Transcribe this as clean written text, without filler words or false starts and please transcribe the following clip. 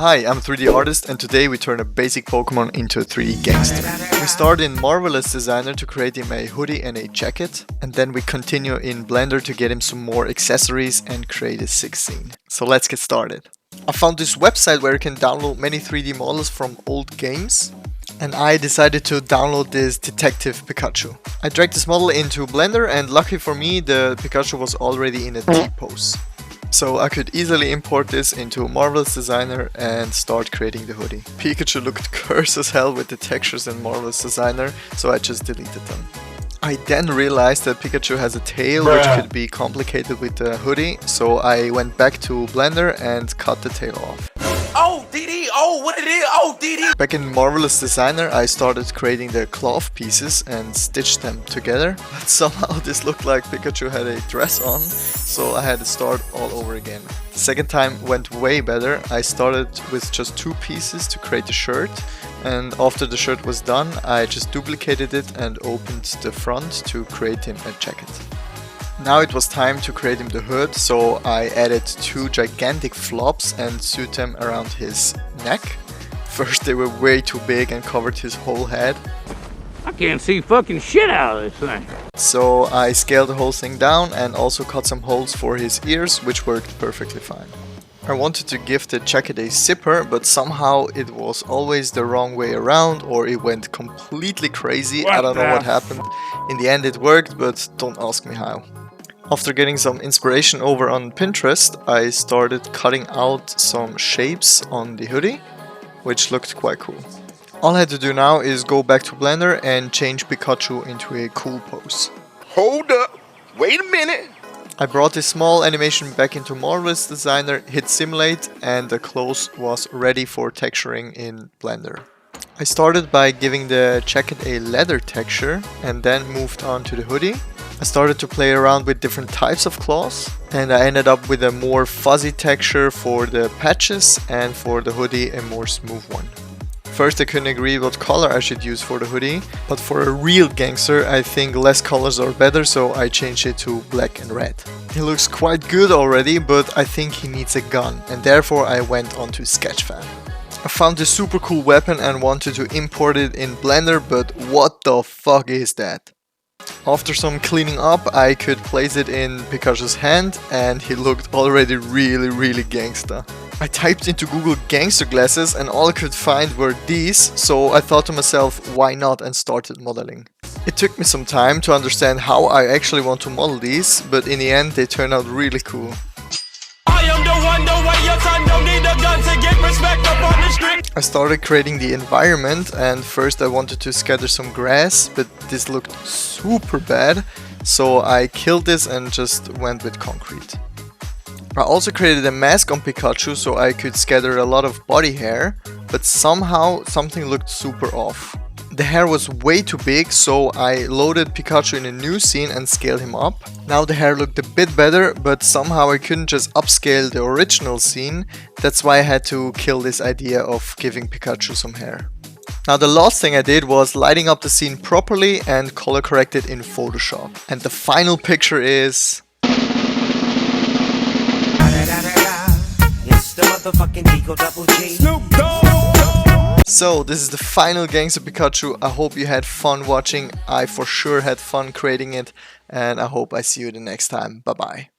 Hi, I'm a 3D artist and today we turn a basic Pokemon into a 3D gangster. We start in Marvelous Designer to create him a hoodie and a jacket, and then we continue in Blender to get him some more accessories and create a sick scene. So let's get started. I found this website where you can download many 3D models from old games, and I decided to download this Detective Pikachu. I dragged this model into Blender and lucky for me the Pikachu was already in a T-pose. So I could easily import this into Marvelous Designer and start creating the hoodie. Pikachu looked cursed as hell with the textures in Marvelous Designer, so I just deleted them. I then realized that Pikachu has a tail which could be complicated with the hoodie, so I went back to Blender and cut the tail off. Oh, DD! Oh, what it is? Oh, DD! Back in Marvelous Designer, I started creating the cloth pieces and stitched them together. But somehow this looked like Pikachu had a dress on, so I had to start all over again. The second time went way better. I started with just two pieces to create the shirt, and after the shirt was done, I just duplicated it and opened the front to create him a jacket. Now it was time to create him the hood, so I added two gigantic flops and sewed them around his neck. First they were way too big and covered his whole head. I can't see fucking shit out of this thing. So I scaled the whole thing down and also cut some holes for his ears, which worked perfectly fine. I wanted to give the jacket a zipper, but somehow it was always the wrong way around or it went completely crazy. I don't know what happened. In the end it worked, but don't ask me how. After getting some inspiration over on Pinterest, I started cutting out some shapes on the hoodie, which looked quite cool. All I had to do now is go back to Blender and change Pikachu into a cool pose. Hold up! Wait a minute! I brought this small animation back into Marvelous Designer, hit Simulate, and the clothes was ready for texturing in Blender. I started by giving the jacket a leather texture and then moved on to the hoodie. I started to play around with different types of cloths and I ended up with a more fuzzy texture for the patches and for the hoodie a more smooth one. First I couldn't agree what color I should use for the hoodie, but for a real gangster I think less colors are better, so I changed it to black and red. He looks quite good already, but I think he needs a gun and therefore I went on to Sketchfab. I found this super cool weapon and wanted to import it in Blender, but what the fuck is that? After some cleaning up, I could place it in Pikachu's hand and he looked already really gangsta. I typed into Google gangster glasses and all I could find were these, so I thought to myself, why not, and started modeling. It took me some time to understand how I actually want to model these, but in the end they turned out really cool. I started creating the environment and first I wanted to scatter some grass, but this looked super bad, so I killed this and just went with concrete. I also created a mask on Pikachu so I could scatter a lot of body hair, but somehow something looked super off. The hair was way too big, so I loaded Pikachu in a new scene and scaled him up. Now the hair looked a bit better, but somehow I couldn't just upscale the original scene. That's why I had to kill this idea of giving Pikachu some hair. Now the last thing I did was lighting up the scene properly and color correct it in Photoshop. And the final picture is... It's the motherfucking Eagle Double G. Snoop Dogg! So this is the final Gangster Pikachu. I hope you had fun watching. I for sure had fun creating it and I hope I see you the next time. Bye bye.